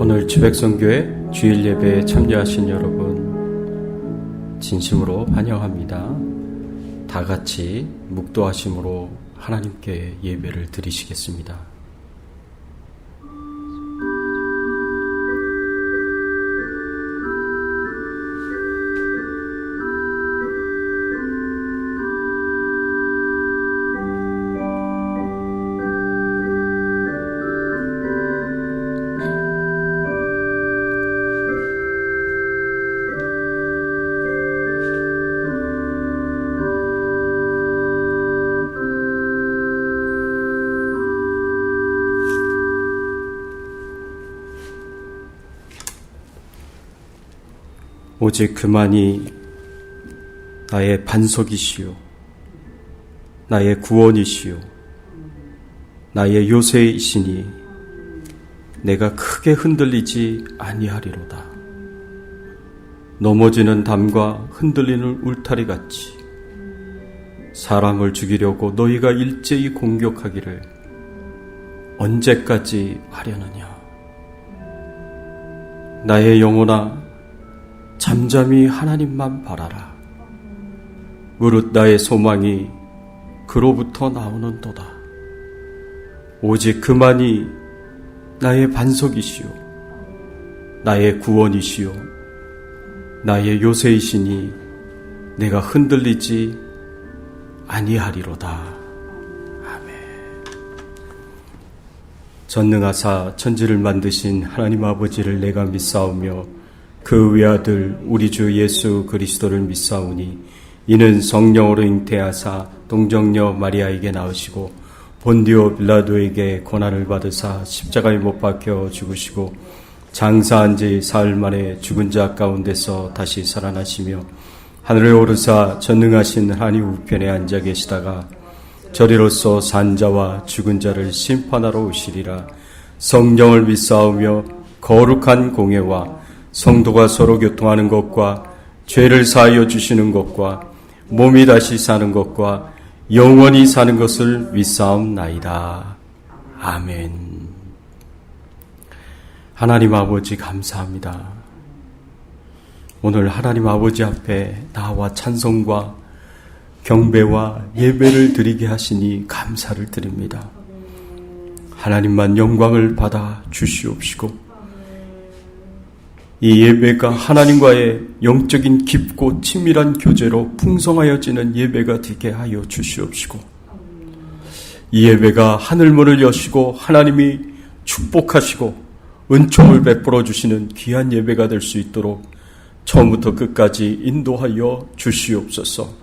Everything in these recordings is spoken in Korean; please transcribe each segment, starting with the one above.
오늘 주백성교회 주일 예배에 참여하신 여러분 진심으로 환영합니다. 다 같이 묵도하심으로 하나님께 예배를 드리시겠습니다. 오직 그만이 나의 반석이시요 나의 구원이시요 나의 요새이시니 내가 크게 흔들리지 아니하리로다. 넘어지는 담과 흔들리는 울타리같이 사람을 죽이려고 너희가 일제히 공격하기를 언제까지 하려느냐. 나의 영혼아 잠잠히 하나님만 바라라. 무릇 나의 소망이 그로부터 나오는도다. 오직 그만이 나의 반석이시요 나의 구원이시요 나의 요새이시니 내가 흔들리지 아니하리로다. 아멘. 전능하사 천지를 만드신 하나님 아버지를 내가 믿사오며 그 외아들 우리 주 예수 그리스도를 믿사오니 이는 성령으로 잉태하사 동정녀 마리아에게 낳으시고 본디오 빌라도에게 고난을 받으사 십자가에 못 박혀 죽으시고 장사한 지 사흘 만에 죽은 자 가운데서 다시 살아나시며 하늘에 오르사 전능하신 하나님 우편에 앉아 계시다가 저리로서 산 자와 죽은 자를 심판하러 오시리라. 성령을 믿사오며 거룩한 공예와 성도가 서로 교통하는 것과 죄를 사하여 주시는 것과 몸이 다시 사는 것과 영원히 사는 것을 믿사옵나이다. 아멘. 하나님 아버지 감사합니다. 오늘 하나님 아버지 앞에 나와 찬송과 경배와 예배를 드리게 하시니 감사를 드립니다. 하나님만 영광을 받아 주시옵시고 이 예배가 하나님과의 영적인 깊고 친밀한 교제로 풍성하여지는 예배가 되게 하여 주시옵시고 이 예배가 하늘문을 여시고 하나님이 축복하시고 은총을 베풀어 주시는 귀한 예배가 될 수 있도록 처음부터 끝까지 인도하여 주시옵소서.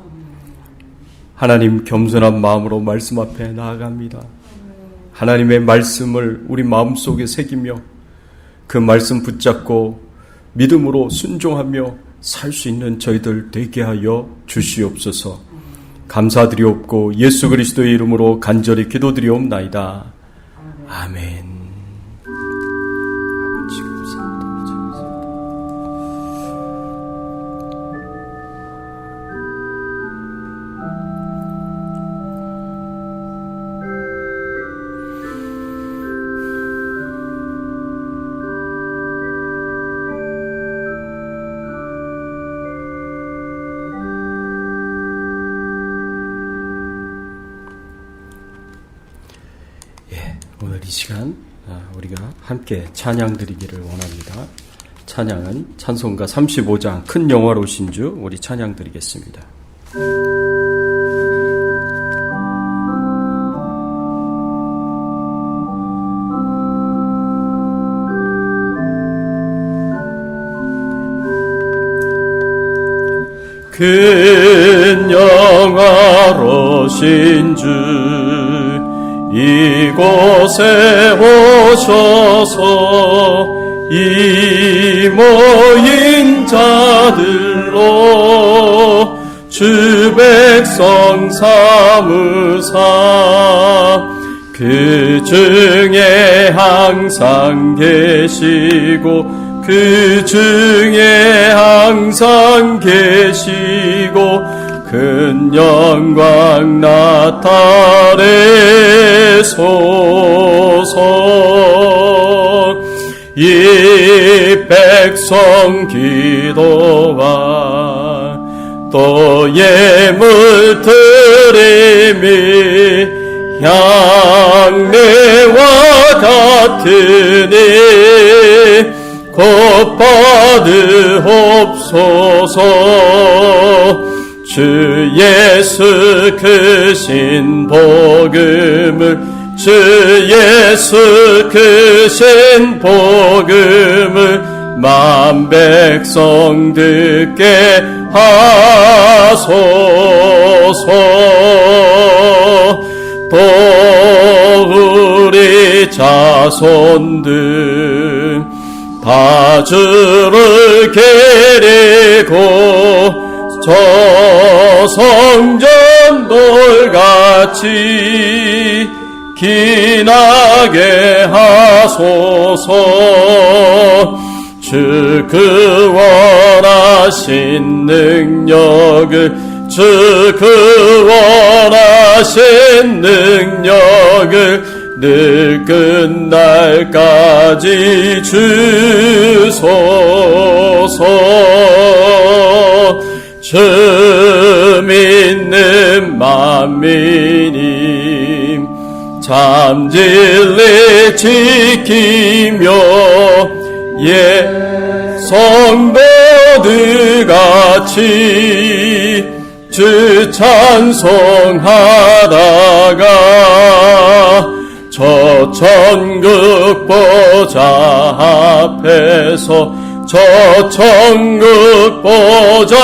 하나님 겸손한 마음으로 말씀 앞에 나아갑니다. 하나님의 말씀을 우리 마음속에 새기며 그 말씀 붙잡고 믿음으로 순종하며 살 수 있는 저희들 되게 하여 주시옵소서. 감사드리옵고 예수 그리스도의 이름으로 간절히 기도드리옵나이다. 아멘. 오늘 이 시간 우리가 함께 찬양 드리기를 원합니다. 찬양은 찬송가 35장 큰 영화로우신 주 우리 찬양 드리겠습니다. 큰 영화로우신 주 이곳에 오셔서 이 모인 자들로 주 백성 삼으사 그 중에 항상 계시고 그 중에 항상 계시고 큰 영광 나타내소서. 백성 기도와 또 예물 드림이 향내와 같으니 곧 받으옵소서. 주 예수 크신 복음을 주 예수 크신 복음을 만 백성 듣게 하소서. 또 우리 자손들 다 주를 기리고 저 성전 돌같이 기나게 하소서. 주 그 원하신 능력을 주 그 원하신 능력을 늘 끝날까지 주소서. 주 믿는 만민이 참 진리 지키며 성도들 같이 주 찬송하다가 저 천국 보좌 앞에서 저 천국 보좌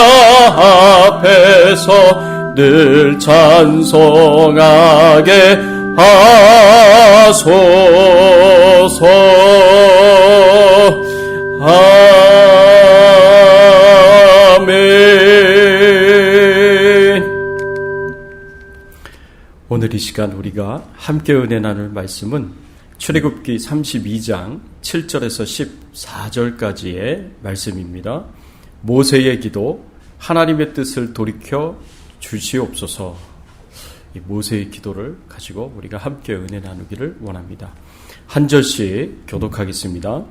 앞에서 늘 찬송하게 하소서. 아멘. 오늘 이 시간 우리가 함께 은혜 나눌 말씀은 출애굽기 32장 7절에서 14절까지의 말씀입니다. 모세의 기도, 하나님의 뜻을 돌이켜 주시옵소서. 이 모세의 기도를 가지고 우리가 함께 은혜 나누기를 원합니다. 한 절씩 교독하겠습니다.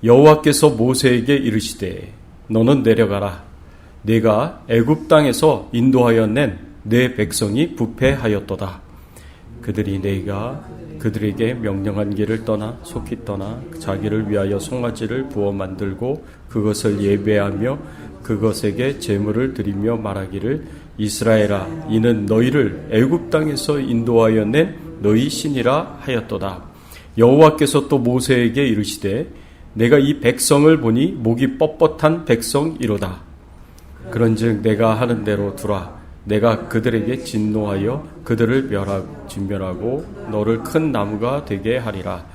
여호와께서 모세에게 이르시되 너는 내려가라. 내가 애굽 땅에서 인도하여 낸 내 백성이 부패하였도다. 그들이 내가 그들에게 명령한 길을 떠나 속히 떠나 자기를 위하여 송아지를 부어 만들고 그것을 예배하며 그것에게 제물을 드리며 말하기를 이스라엘아 이는 너희를 애굽 땅에서 인도하여 낸 너희 신이라 하였도다. 여호와께서 또 모세에게 이르시되 내가 이 백성을 보니 목이 뻣뻣한 백성이로다. 그런즉 내가 하는 대로 두라. 내가 그들에게 진노하여 그들을 진멸하고 너를 큰 나무가 되게 하리라.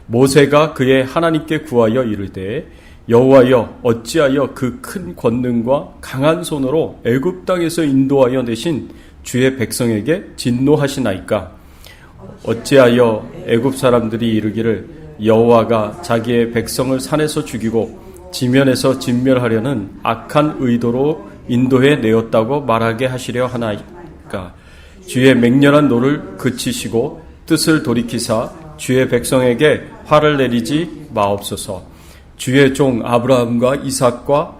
모세가 그의 하나님께 구하여 이르되 여호와여 어찌하여 그 큰 권능과 강한 손으로 애굽 땅에서 인도하여 내신 주의 백성에게 진노하시나이까? 어찌하여 애굽 사람들이 이르기를 여호와가 자기의 백성을 산에서 죽이고 지면에서 진멸하려는 악한 의도로 인도해 내었다고 말하게 하시려 하나이까? 주의 맹렬한 노를 그치시고 뜻을 돌이키사 주의 백성에게 화를 내리지 마옵소서. 주의 종 아브라함과 이삭과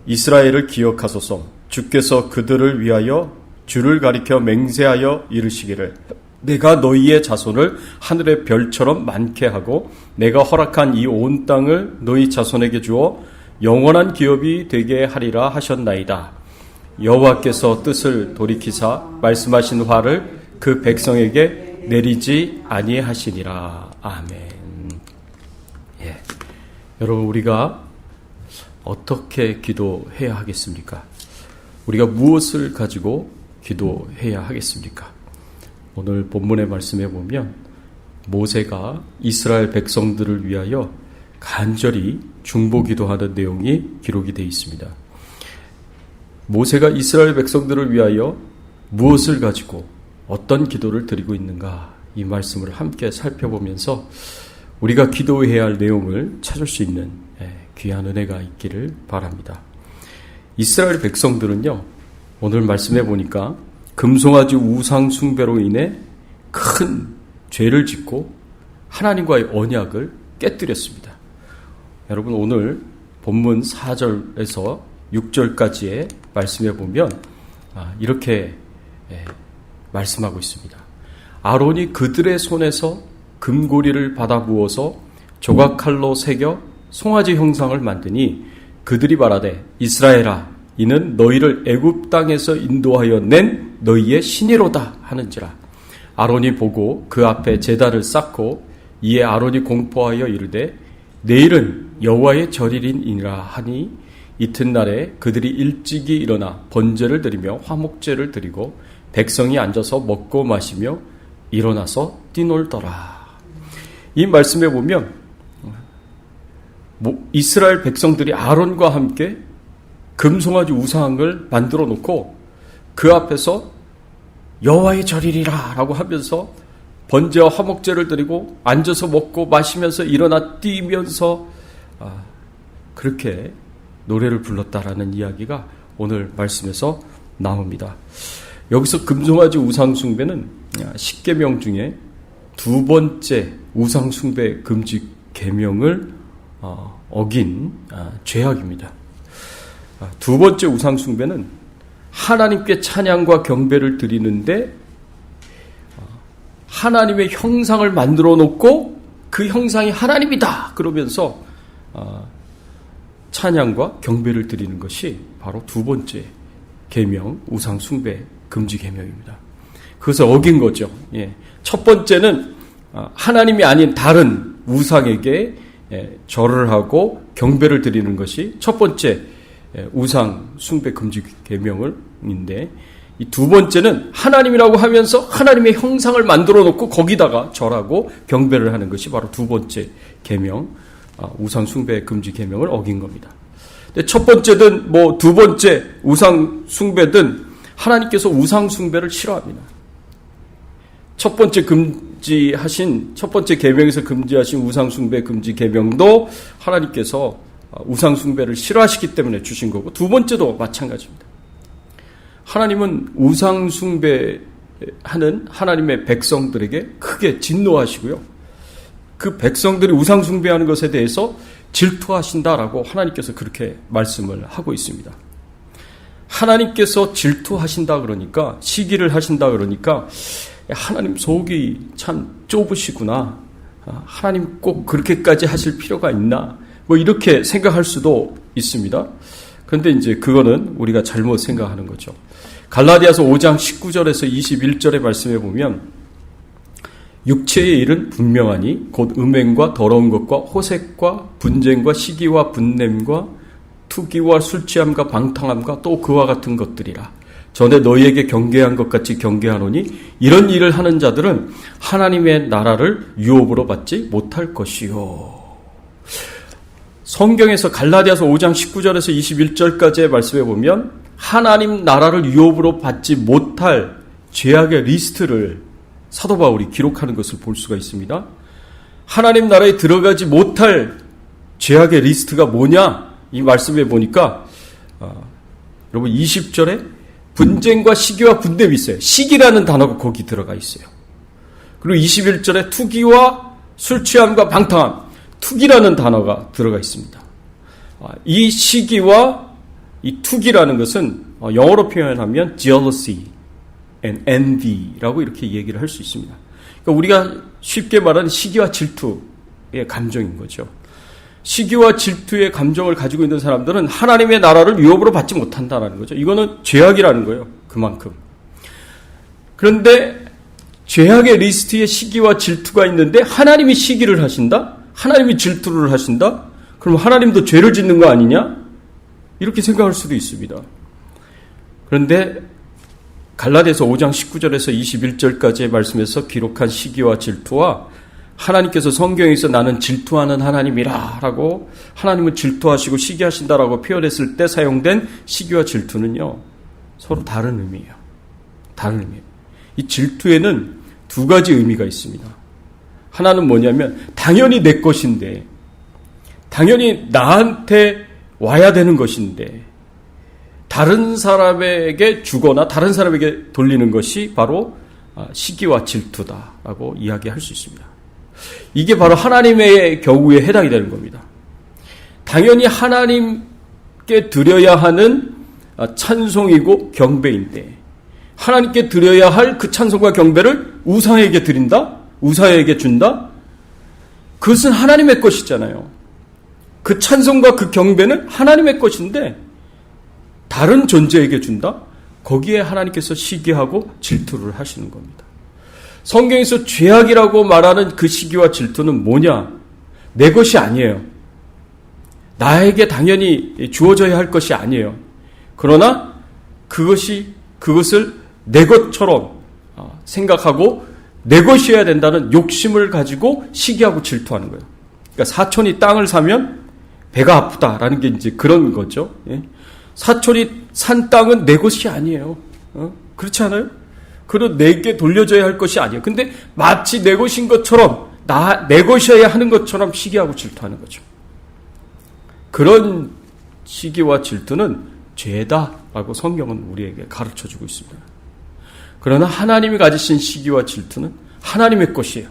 이스라엘을 기억하소서. 주께서 그들을 위하여 주를 가리켜 맹세하여 이르시기를 내가 너희의 자손을 하늘의 별처럼 많게 하고 내가 허락한 이 온 땅을 너희 자손에게 주어 영원한 기업이 되게 하리라 하셨나이다. 여호와께서 뜻을 돌이키사 말씀하신 화를 그 백성에게 내리지 아니하시니라. 아멘. 예. 여러분 우리가 어떻게 기도해야 하겠습니까? 우리가 무엇을 가지고 기도해야 하겠습니까? 오늘 본문의 말씀에 보면 모세가 이스라엘 백성들을 위하여 간절히 중보기도하는 내용이 기록이 되어 있습니다. 모세가 이스라엘 백성들을 위하여 무엇을 가지고 어떤 기도를 드리고 있는가, 이 말씀을 함께 살펴보면서 우리가 기도해야 할 내용을 찾을 수 있는 귀한 은혜가 있기를 바랍니다. 이스라엘 백성들은요, 오늘 말씀해 보니까 금송아지 우상 숭배로 인해 큰 죄를 짓고 하나님과의 언약을 깨뜨렸습니다. 여러분 오늘 본문 4절에서 6절까지의 말씀에 보면 이렇게 말씀하고 있습니다. 아론이 그들의 손에서 금고리를 받아 부어서 조각칼로 새겨 송아지 형상을 만드니 그들이 말하되 이스라엘아 이는 너희를 애굽 땅에서 인도하여 낸 너희의 신이로다 하는지라. 아론이 보고 그 앞에 제단을 쌓고 이에 아론이 공포하여 이르되 내일은 여호와의 절일이니라 하니 이튿날에 그들이 일찍이 일어나 번제를 드리며 화목제를 드리고 백성이 앉아서 먹고 마시며 일어나서 뛰놀더라. 이 말씀에 보면 이스라엘 백성들이 아론과 함께 금송아지 우상을 만들어 놓고 그 앞에서 여호와의 절일이라 라고 하면서 번제와 화목제를 드리고 앉아서 먹고 마시면서 일어나 뛰면서 그렇게 노래를 불렀다라는 이야기가 오늘 말씀에서 나옵니다. 여기서 금송아지 우상숭배는 10계명 중에 두 번째 우상숭배 금지 계명을 어긴 죄악입니다. 두 번째 우상숭배는 하나님께 찬양과 경배를 드리는데 하나님의 형상을 만들어 놓고 그 형상이 하나님이다 그러면서 찬양과 경배를 드리는 것이 바로 두 번째 계명 우상숭배 금지 계명입니다. 그것을 어긴 거죠. 첫 번째는 하나님이 아닌 다른 우상에게 절을 하고 경배를 드리는 것이 첫 번째 우상 숭배 금지 계명인데 이 두 번째는 하나님이라고 하면서 하나님의 형상을 만들어 놓고 거기다가 절하고 경배를 하는 것이 바로 두 번째 계명 우상 숭배 금지 계명을 어긴 겁니다. 근데 첫 번째든 두 번째 우상 숭배든 하나님께서 우상 숭배를 싫어합니다. 첫 번째 계명에서 금지하신 우상 숭배 금지 계명도 하나님께서 우상 숭배를 싫어하시기 때문에 주신 거고 두 번째도 마찬가지입니다. 하나님은 우상 숭배하는 하나님의 백성들에게 크게 진노하시고요. 그 백성들이 우상 숭배하는 것에 대해서 질투하신다라고 하나님께서 그렇게 말씀을 하고 있습니다. 하나님께서 질투하신다 그러니까 시기를 하신다 그러니까 하나님 속이 참 좁으시구나. 하나님 꼭 그렇게까지 하실 필요가 있나? 이렇게 생각할 수도 있습니다. 그런데 이제 그거는 우리가 잘못 생각하는 거죠. 갈라디아서 5장 19절에서 21절의 말씀에 보면 육체의 일은 분명하니 곧 음행과 더러운 것과 호색과 분쟁과 시기와 분냄과 투기와 술취함과 방탕함과 또 그와 같은 것들이라. 전에 너희에게 경계한 것 같이 경계하노니 이런 일을 하는 자들은 하나님의 나라를 유업으로 받지 못할 것이요. 성경에서 갈라디아서 5장 19절에서 21절까지의 말씀에 보면 하나님 나라를 유업으로 받지 못할 죄악의 리스트를 사도 바울이 기록하는 것을 볼 수가 있습니다. 하나님 나라에 들어가지 못할 죄악의 리스트가 뭐냐? 이 말씀에 보니까 여러분 20절에 분쟁과 시기와 분냄이 있어요. 시기라는 단어가 거기 들어가 있어요. 그리고 21절에 투기와 술취함과 방탕함, 투기라는 단어가 들어가 있습니다. 이 시기와 이 투기라는 것은 영어로 표현하면 jealousy and envy라고 이렇게 얘기를 할 수 있습니다. 그러니까 우리가 쉽게 말하는 시기와 질투의 감정인 거죠. 시기와 질투의 감정을 가지고 있는 사람들은 하나님의 나라를 유업으로 받지 못한다는 거죠. 이거는 죄악이라는 거예요. 그만큼. 그런데 죄악의 리스트에 시기와 질투가 있는데 하나님이 시기를 하신다? 하나님이 질투를 하신다? 그럼 하나님도 죄를 짓는 거 아니냐? 이렇게 생각할 수도 있습니다. 그런데 갈라디아서 5장 19절에서 21절까지의 말씀에서 기록한 시기와 질투와 하나님께서 성경에서 나는 질투하는 하나님이라 라고 하나님은 질투하시고 시기하신다라고 표현했을 때 사용된 시기와 질투는요 서로 다른 의미예요. 다른 의미예요. 이 질투에는 두 가지 의미가 있습니다. 하나는 뭐냐면 당연히 내 것인데 당연히 나한테 와야 되는 것인데 다른 사람에게 주거나 다른 사람에게 돌리는 것이 바로 시기와 질투다라고 이야기할 수 있습니다. 이게 바로 하나님의 경우에 해당이 되는 겁니다. 당연히 하나님께 드려야 하는 찬송이고 경배인데 하나님께 드려야 할 그 찬송과 경배를 우상에게 드린다? 우상에게 준다? 그것은 하나님의 것이잖아요. 그 찬송과 그 경배는 하나님의 것인데 다른 존재에게 준다? 거기에 하나님께서 시기하고 질투를 하시는 겁니다. 성경에서 죄악이라고 말하는 그 시기와 질투는 뭐냐? 내 것이 아니에요. 나에게 당연히 주어져야 할 것이 아니에요. 그러나 그것을 내 것처럼 생각하고 내 것이어야 된다는 욕심을 가지고 시기하고 질투하는 거예요. 그러니까 사촌이 땅을 사면 배가 아프다라는 게 이제 그런 거죠. 사촌이 산 땅은 내 것이 아니에요. 그렇지 않아요? 그리고 내게 돌려줘야 할 것이 아니에요. 근데 마치 내 것인 것처럼 내 것이어야 하는 것처럼 시기하고 질투하는 거죠. 그런 시기와 질투는 죄다라고 성경은 우리에게 가르쳐주고 있습니다. 그러나 하나님이 가지신 시기와 질투는 하나님의 것이에요.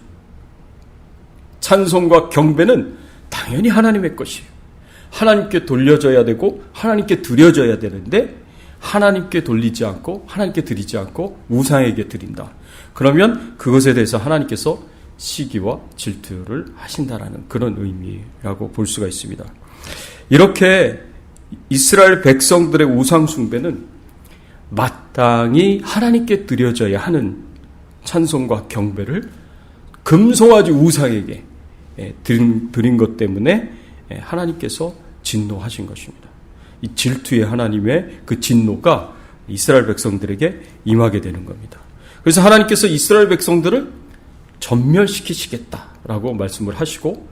찬송과 경배는 당연히 하나님의 것이에요. 하나님께 돌려져야 되고 하나님께 드려져야 되는데 하나님께 돌리지 않고 하나님께 드리지 않고 우상에게 드린다. 그러면 그것에 대해서 하나님께서 시기와 질투를 하신다라는 그런 의미라고 볼 수가 있습니다. 이렇게 이스라엘 백성들의 우상 숭배는 마땅히 하나님께 드려져야 하는 찬송과 경배를 금송아지 우상에게 드린 것 때문에 하나님께서 진노하신 것입니다. 이 질투의 하나님의 그 진노가 이스라엘 백성들에게 임하게 되는 겁니다. 그래서 하나님께서 이스라엘 백성들을 전멸시키시겠다라고 말씀을 하시고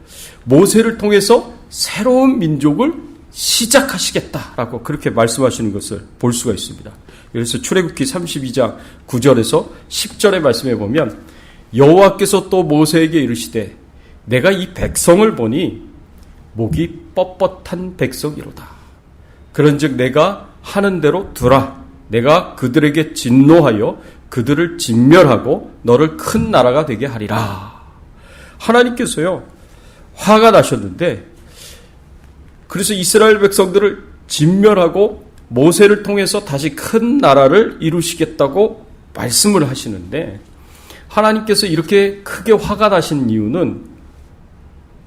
모세를 통해서 새로운 민족을 시작하시겠다라고 그렇게 말씀하시는 것을 볼 수가 있습니다. 그래서 출애굽기 32장 9절에서 10절의 말씀에 보면 여호와께서 또 모세에게 이르시되 내가 이 백성을 보니 목이 뻣뻣한 백성이로다. 그런즉 내가 하는 대로 두라. 내가 그들에게 진노하여 그들을 진멸하고 너를 큰 나라가 되게 하리라. 하나님께서요 화가 나셨는데 그래서 이스라엘 백성들을 진멸하고 모세를 통해서 다시 큰 나라를 이루시겠다고 말씀을 하시는데 하나님께서 이렇게 크게 화가 나신 이유는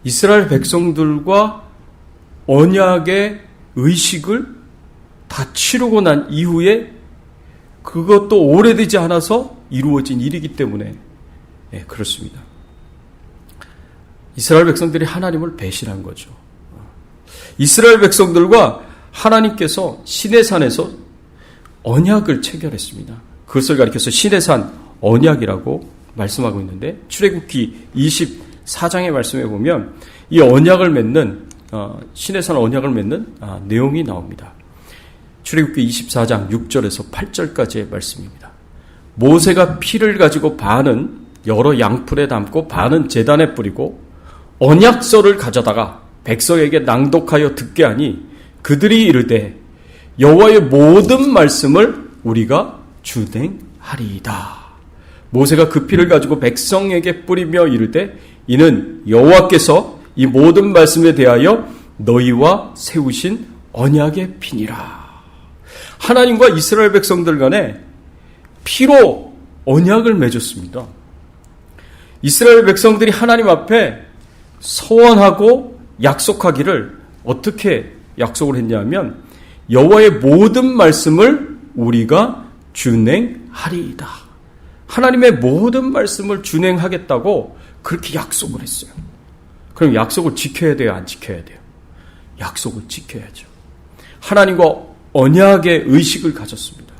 이스라엘 백성들과 언약의 의식을 다 치르고 난 이후에 그것도 오래되지 않아서 이루어진 일이기 때문에 그렇습니다. 이스라엘 백성들이 하나님을 배신한 거죠. 이스라엘 백성들과 하나님께서 시내산에서 언약을 체결했습니다. 그것을 가리켜서 시내산 언약이라고 말씀하고 있는데 출애굽기 24장의 말씀에 보면 이 언약을 맺는 시내산 언약을 맺는 내용이 나옵니다. 출애굽기 24장 6절에서 8절까지의 말씀입니다. 모세가 피를 가지고 반은 여러 양풀에 담고 반은 제단에 뿌리고 언약서를 가져다가 백성에게 낭독하여 듣게 하니 그들이 이르되 여호와의 모든 말씀을 우리가 준행하리이다. 모세가 그 피를 가지고 백성에게 뿌리며 이르되 이는 여호와께서 이 모든 말씀에 대하여 너희와 세우신 언약의 피니라. 하나님과 이스라엘 백성들 간에 피로 언약을 맺었습니다. 이스라엘 백성들이 하나님 앞에 서원하고 약속하기를 어떻게 약속을 했냐면 여호와의 모든 말씀을 우리가 준행하리이다. 하나님의 모든 말씀을 준행하겠다고 그렇게 약속을 했어요. 그럼 약속을 지켜야 돼요? 안 지켜야 돼요? 약속을 지켜야죠. 하나님과 언약의 의식을 가졌습니다.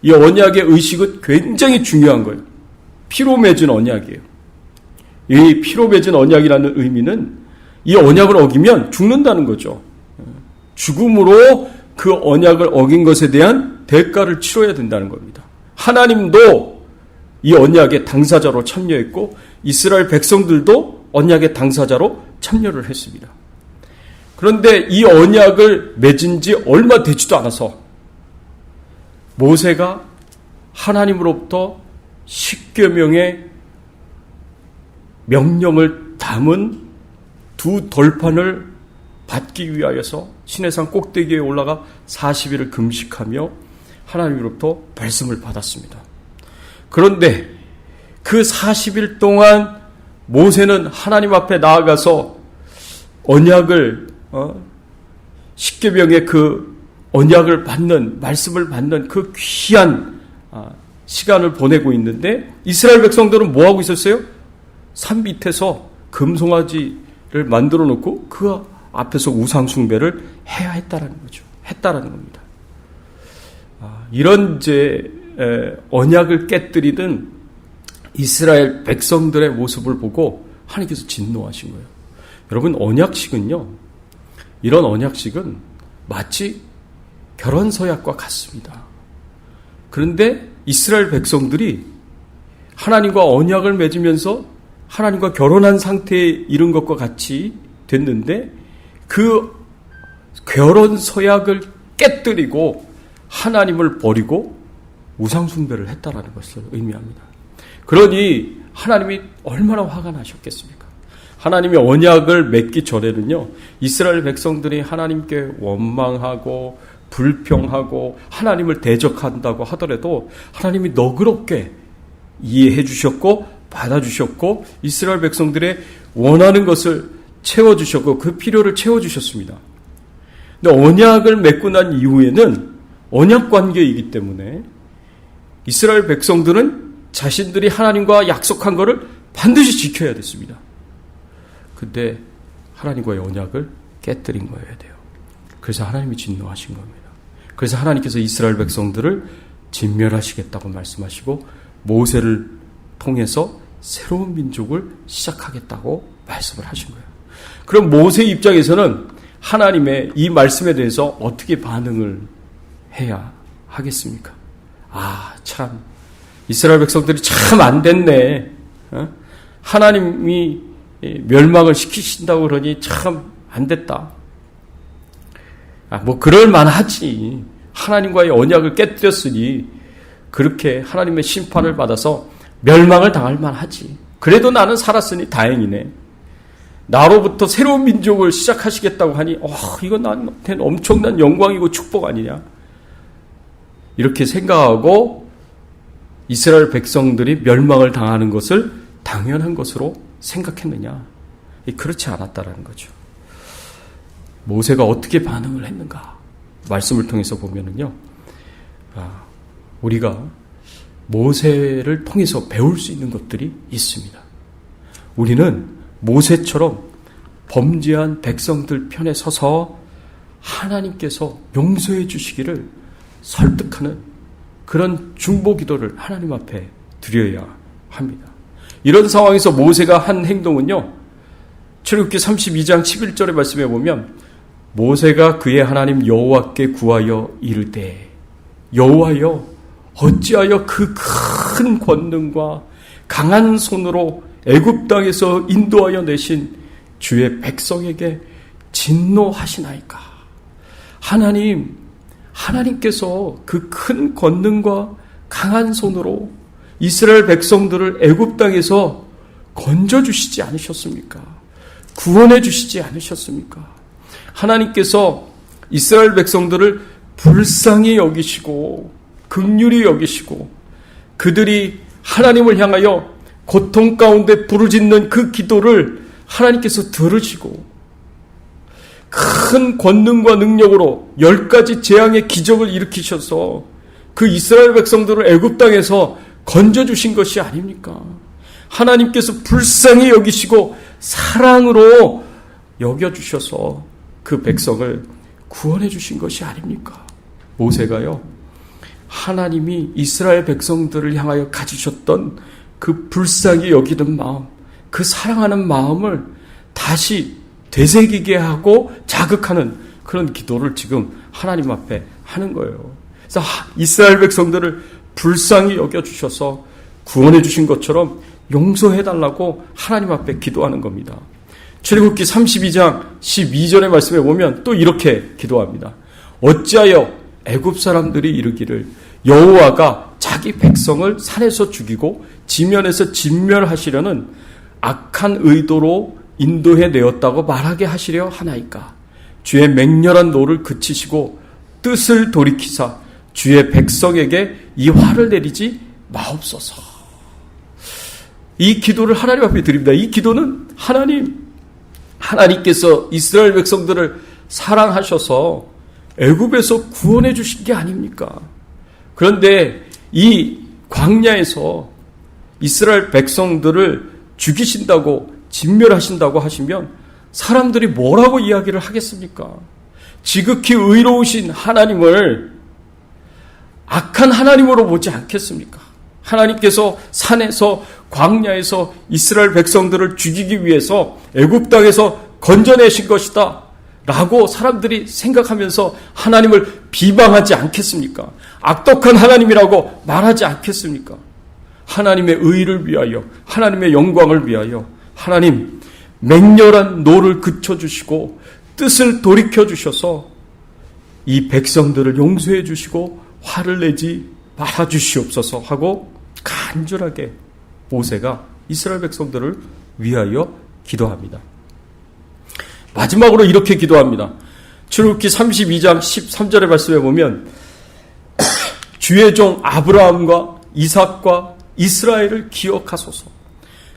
이 언약의 의식은 굉장히 중요한 거예요. 피로 맺은 언약이에요. 이 피로 맺은 언약이라는 의미는 이 언약을 어기면 죽는다는 거죠. 죽음으로 그 언약을 어긴 것에 대한 대가를 치러야 된다는 겁니다. 하나님도 이 언약의 당사자로 참여했고 이스라엘 백성들도 언약의 당사자로 참여를 했습니다. 그런데 이 언약을 맺은 지 얼마 되지도 않아서 모세가 하나님으로부터 십계명의 명령을 담은 두 돌판을 받기 위하여서 시내산 꼭대기에 올라가 40일을 금식하며 하나님으로부터 말씀을 받았습니다. 그런데 그 40일 동안 모세는 하나님 앞에 나아가서 언약을 십계명의 그 언약을 받는, 말씀을 받는 그 귀한 시간을 보내고 있는데 이스라엘 백성들은 뭐 하고 있었어요? 산 밑에서 금송아지를 만들어 놓고 그 앞에서 우상 숭배를 해야 했다라는 거죠. 했다라는 겁니다. 이런 언약을 깨뜨리는 이스라엘 백성들의 모습을 보고 하나님께서 진노하신 거예요. 여러분, 언약식은요, 이런 언약식은 마치 결혼 서약과 같습니다. 그런데 이스라엘 백성들이 하나님과 언약을 맺으면서 하나님과 결혼한 상태에 이른 것과 같이 됐는데 그 결혼 서약을 깨뜨리고 하나님을 버리고 우상 숭배를 했다라는 것을 의미합니다. 그러니 하나님이 얼마나 화가 나셨겠습니까? 하나님이 언약을 맺기 전에는요, 이스라엘 백성들이 하나님께 원망하고 불평하고 하나님을 대적한다고 하더라도 하나님이 너그럽게 이해해 주셨고 받아주셨고 이스라엘 백성들의 원하는 것을 채워주셨고 그 필요를 채워주셨습니다. 근데 언약을 맺고 난 이후에는 언약 관계이기 때문에 이스라엘 백성들은 자신들이 하나님과 약속한 것을 반드시 지켜야 됐습니다. 근데 하나님과의 언약을 깨뜨린 거여야 돼요. 그래서 하나님이 진노하신 겁니다. 그래서 하나님께서 이스라엘 백성들을 진멸하시겠다고 말씀하시고 모세를 통해서 새로운 민족을 시작하겠다고 말씀을 하신 거예요. 그럼 모세 입장에서는 하나님의 이 말씀에 대해서 어떻게 반응을 해야 하겠습니까? 참 이스라엘 백성들이 참 안 됐네. 하나님이 멸망을 시키신다고 그러니 참 안 됐다. 뭐 그럴 만하지. 하나님과의 언약을 깨뜨렸으니 그렇게 하나님의 심판을 받아서 멸망을 당할 만하지. 그래도 나는 살았으니 다행이네. 나로부터 새로운 민족을 시작하시겠다고 하니 이건 나한테는 엄청난 영광이고 축복 아니냐. 이렇게 생각하고 이스라엘 백성들이 멸망을 당하는 것을 당연한 것으로 생각했느냐. 그렇지 않았다라는 거죠. 모세가 어떻게 반응을 했는가. 말씀을 통해서 보면은요, 우리가 모세를 통해서 배울 수 있는 것들이 있습니다. 우리는 모세처럼 범죄한 백성들 편에 서서 하나님께서 용서해 주시기를 설득하는 그런 중보 기도를 하나님 앞에 드려야 합니다. 이런 상황에서 모세가 한 행동은요, 출애굽기 32장 11절의 말씀에 보면 모세가 그의 하나님 여호와께 구하여 이르되 여호와여 어찌하여 그 큰 권능과 강한 손으로 애굽 땅에서 인도하여 내신 주의 백성에게 진노하시나이까. 하나님께서 그 큰 권능과 강한 손으로 이스라엘 백성들을 애굽 땅에서 건져주시지 않으셨습니까? 구원해 주시지 않으셨습니까? 하나님께서 이스라엘 백성들을 불쌍히 여기시고 긍휼히 여기시고 그들이 하나님을 향하여 고통 가운데 부르짖는 그 기도를 하나님께서 들으시고 큰 권능과 능력으로 10가지 재앙의 기적을 일으키셔서 그 이스라엘 백성들을 애굽 땅에서 건져주신 것이 아닙니까? 하나님께서 불쌍히 여기시고 사랑으로 여겨주셔서 그 백성을 구원해 주신 것이 아닙니까? 모세가요, 하나님이 이스라엘 백성들을 향하여 가지셨던 그 불쌍히 여기는 마음, 그 사랑하는 마음을 다시 되새기게 하고 자극하는 그런 기도를 지금 하나님 앞에 하는 거예요. 그래서 이스라엘 백성들을 불쌍히 여겨주셔서 구원해 주신 것처럼 용서해달라고 하나님 앞에 기도하는 겁니다. 출애굽기 32장 12절의 말씀에 보면 또 이렇게 기도합니다. 어찌하여 애굽 사람들이 이르기를 여호와가 자기 백성을 산에서 죽이고 지면에서 진멸하시려는 악한 의도로 인도해 내었다고 말하게 하시려 하나이까. 주의 맹렬한 노를 그치시고 뜻을 돌이키사 주의 백성에게 이 화를 내리지 마옵소서. 이 기도를 하나님 앞에 드립니다. 이 기도는 하나님께서 이스라엘 백성들을 사랑하셔서 애굽에서 구원해 주신 게 아닙니까? 그런데 이 광야에서 이스라엘 백성들을 죽이신다고, 진멸하신다고 하시면 사람들이 뭐라고 이야기를 하겠습니까? 지극히 의로우신 하나님을 악한 하나님으로 보지 않겠습니까? 하나님께서 산에서, 광야에서 이스라엘 백성들을 죽이기 위해서 애굽 땅에서 건져내신 것이다 라고 사람들이 생각하면서 하나님을 비방하지 않겠습니까? 악독한 하나님이라고 말하지 않겠습니까? 하나님의 의를 위하여, 하나님의 영광을 위하여 하나님 맹렬한 노를 그쳐주시고 뜻을 돌이켜주셔서 이 백성들을 용서해 주시고 화를 내지 말아주시옵소서 하고 간절하게 모세가 이스라엘 백성들을 위하여 기도합니다. 마지막으로 이렇게 기도합니다. 출애굽기 32장 13절의 말씀에 보면 주의 종 아브라함과 이삭과 이스라엘을 기억하소서.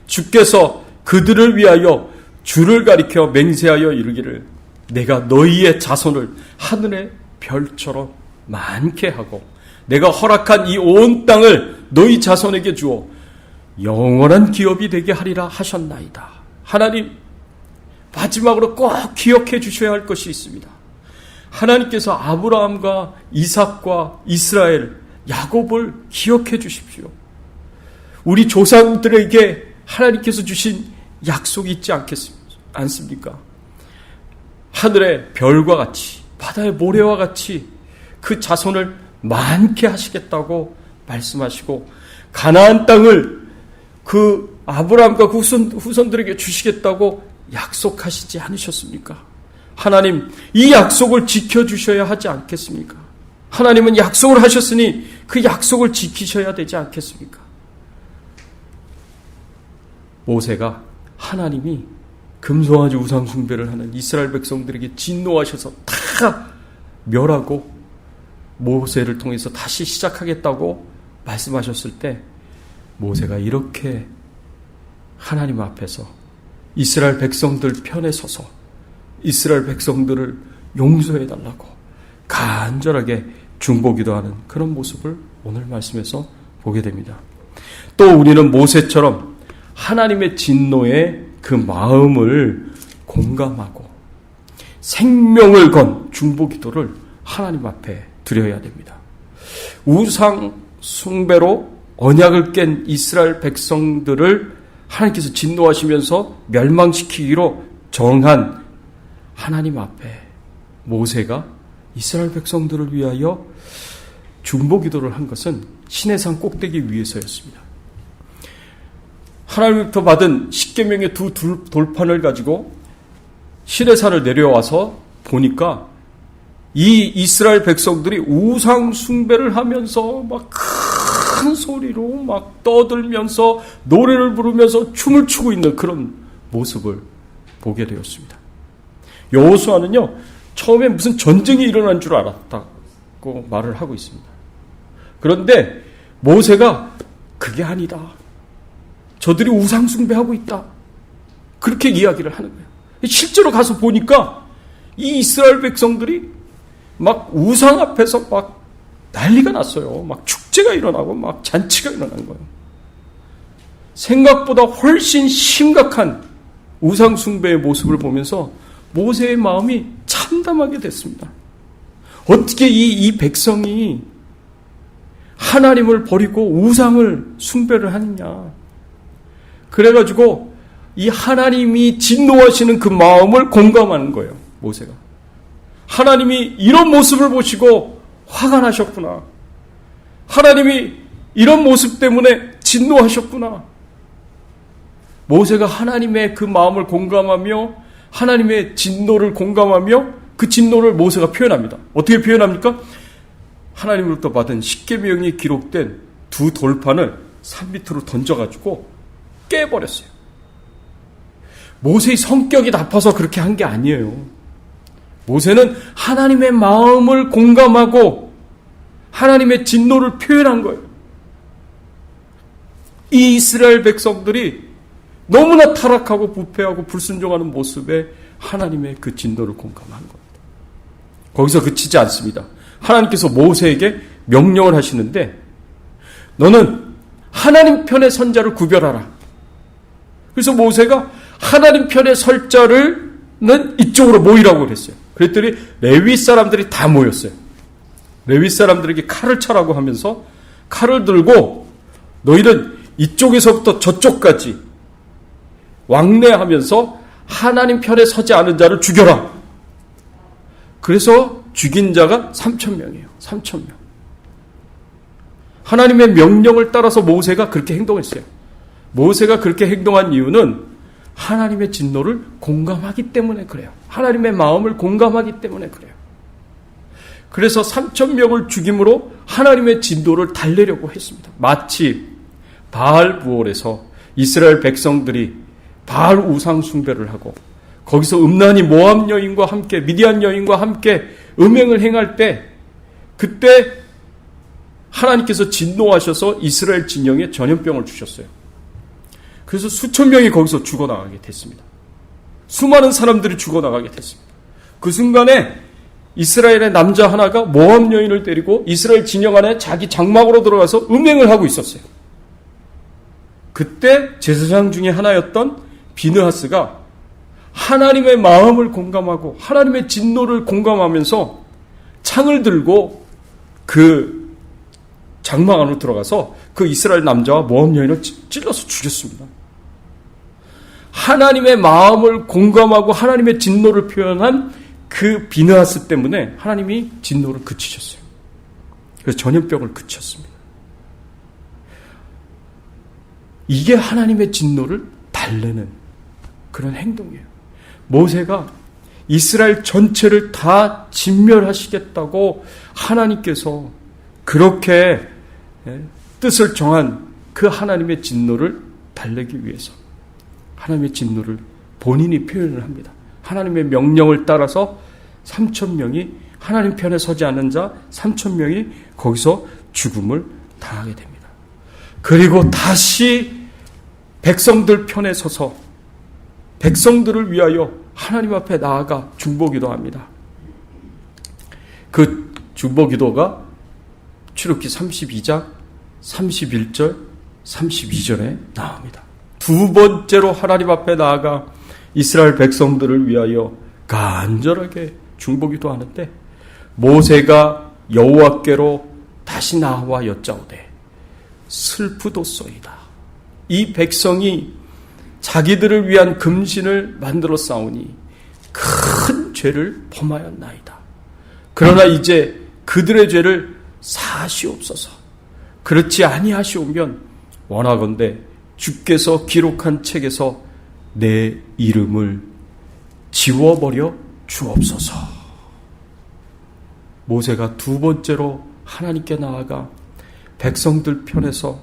주께서 그들을 위하여 주를 가리켜 맹세하여 이르기를 내가 너희의 자손을 하늘의 별처럼 많게 하고 내가 허락한 이 온 땅을 너희 자손에게 주어 영원한 기업이 되게 하리라 하셨나이다. 하나님, 마지막으로 꼭 기억해 주셔야 할 것이 있습니다. 하나님께서 아브라함과 이삭과 이스라엘, 야곱을 기억해 주십시오. 우리 조상들에게 하나님께서 주신 약속이 있지 않습니까? 하늘의 별과 같이, 바다의 모래와 같이 그 자손을 많게 하시겠다고 말씀하시고 가나안 땅을 그 아브라함과 그 후손들에게 주시겠다고 약속하시지 않으셨습니까? 하나님, 이 약속을 지켜주셔야 하지 않겠습니까? 하나님은 약속을 하셨으니 그 약속을 지키셔야 되지 않겠습니까? 모세가 하나님이 금송아지 우상 숭배를 하는 이스라엘 백성들에게 진노하셔서 다 멸하고 모세를 통해서 다시 시작하겠다고 말씀하셨을 때 모세가 이렇게 하나님 앞에서 이스라엘 백성들 편에 서서 이스라엘 백성들을 용서해달라고 간절하게 중보기도하는 그런 모습을 오늘 말씀에서 보게 됩니다. 또 우리는 모세처럼 하나님의 진노에 그 마음을 공감하고 생명을 건 중보기도를 하나님 앞에 드려야 됩니다. 우상 숭배로 언약을 깬 이스라엘 백성들을 하나님께서 진노하시면서 멸망시키기로 정한 하나님 앞에 모세가 이스라엘 백성들을 위하여 중보기도를 한 것은 시내산 꼭대기 위에서였습니다. 하나님부터 받은 십계명의 두 돌판을 가지고 시내산을 내려와서 보니까 이 이스라엘 백성들이 우상 숭배를 하면서 막 큰 소리로 막 떠들면서 노래를 부르면서 춤을 추고 있는 그런 모습을 보게 되었습니다. 여호수아는요, 처음에 무슨 전쟁이 일어난 줄 알았다고 말을 하고 있습니다. 그런데 모세가 그게 아니다. 저들이 우상 숭배하고 있다. 그렇게 이야기를 하는 거예요. 실제로 가서 보니까 이 이스라엘 백성들이 막 우상 앞에서 막 난리가 났어요. 막 축제가 일어나고 막 잔치가 일어난 거예요. 생각보다 훨씬 심각한 우상 숭배의 모습을 보면서 모세의 마음이 참담하게 됐습니다. 어떻게 이 백성이 하나님을 버리고 우상을 숭배를 하느냐. 그래가지고 이 하나님이 진노하시는 그 마음을 공감하는 거예요. 모세가. 하나님이 이런 모습을 보시고 화가 나셨구나. 하나님이 이런 모습 때문에 진노하셨구나. 모세가 하나님의 그 마음을 공감하며 하나님의 진노를 공감하며 그 진노를 모세가 표현합니다. 어떻게 표현합니까? 하나님으로부터 받은 십계명이 기록된 두 돌판을 산 밑으로 던져가지고 깨버렸어요. 모세의 성격이 나빠서 그렇게 한 게 아니에요. 모세는 하나님의 마음을 공감하고 하나님의 진노를 표현한 거예요. 이 이스라엘 백성들이 너무나 타락하고 부패하고 불순종하는 모습에 하나님의 그 진노를 공감한 겁니다. 거기서 그치지 않습니다. 하나님께서 모세에게 명령을 하시는데 너는 하나님 편에 선 자를 구별하라. 그래서 모세가 하나님 편에 설 자는 이쪽으로 모이라고 그랬어요. 그랬더니 레위 사람들이 다 모였어요. 레위 사람들에게 칼을 차라고 하면서 칼을 들고 너희는 이쪽에서부터 저쪽까지 왕래하면서 하나님 편에 서지 않은 자를 죽여라. 그래서 죽인 자가 3,000명이에요. 3,000명. 하나님의 명령을 따라서 모세가 그렇게 행동했어요. 모세가 그렇게 행동한 이유는 하나님의 진노를 공감하기 때문에 그래요. 하나님의 마음을 공감하기 때문에 그래요. 그래서 3,000명을 죽임으로 하나님의 진노를 달래려고 했습니다. 마치 바알 부올에서 이스라엘 백성들이 바알 우상 숭배를 하고 거기서 음란히 모압 여인과 함께 미디안 여인과 함께 음행을 행할 때 그때 하나님께서 진노하셔서 이스라엘 진영에 전염병을 주셨어요. 그래서 수천 명이 거기서 죽어나가게 됐습니다. 수많은 사람들이 죽어나가게 됐습니다. 그 순간에 이스라엘의 남자 하나가 모압 여인을 데리고 이스라엘 진영 안에 자기 장막으로 들어가서 음행을 하고 있었어요. 그때 제사장 중에 하나였던 비느하스가 하나님의 마음을 공감하고 하나님의 진노를 공감하면서 창을 들고 그 장막 안으로 들어가서 그 이스라엘 남자와 모압 여인을 찔러서 죽였습니다. 하나님의 마음을 공감하고 하나님의 진노를 표현한 그 비느하스 때문에 하나님이 진노를 그치셨어요. 그래서 전염병을 그쳤습니다. 이게 하나님의 진노를 달래는 그런 행동이에요. 모세가 이스라엘 전체를 다 진멸하시겠다고 하나님께서 그렇게 뜻을 정한 그 하나님의 진노를 달래기 위해서 하나님의 진노를 본인이 표현을 합니다. 하나님의 명령을 따라서 3,000명이 하나님 편에 서지 않은 자 3,000명이 거기서 죽음을 당하게 됩니다. 그리고 다시 백성들 편에 서서 백성들을 위하여 하나님 앞에 나아가 중보기도 합니다. 그 중보기도가 출애굽기 32장 31절 32절에 나옵니다. 두 번째로 하나님 앞에 나아가 이스라엘 백성들을 위하여 간절하게 중보기도 하는데 모세가 여호와께로 다시 나와 여짜오되 슬프도소이다. 이 백성이 자기들을 위한 금신을 만들어 싸우니 큰 죄를 범하였나이다. 그러나 이제 그들의 죄를 사하시옵소서. 그렇지 아니하시오면 원하건대 주께서 기록한 책에서 내 이름을 지워버려 주옵소서. 모세가 두 번째로 하나님께 나아가 백성들 편에서